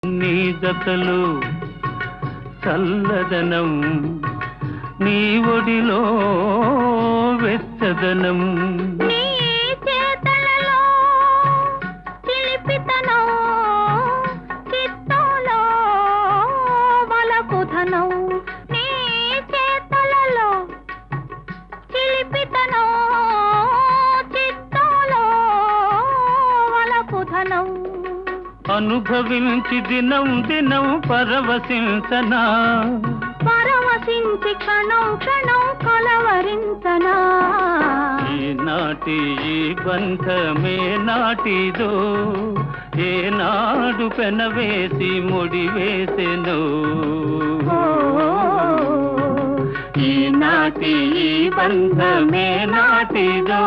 నీ జతలు చల్లదనం, నీ ఒడిలో వెచ్చదనం, నీ చేతలలో చిలిపితనం, చిత్తంలో వలపుధనం. నీ చేతలలో చిలిపితనం, చిత్తంలో వలపుధనం. అనుభవించి దినం దినం పరవశించనా, పరవశించి క్షణం క్షణం కలవరించనా. ఈనాటి ఈ బంధమే నాటిదో, ఏనాడు పెనవేసి ముడివేసెను. ఈనాటి ఈ బంధమే నాటిదో.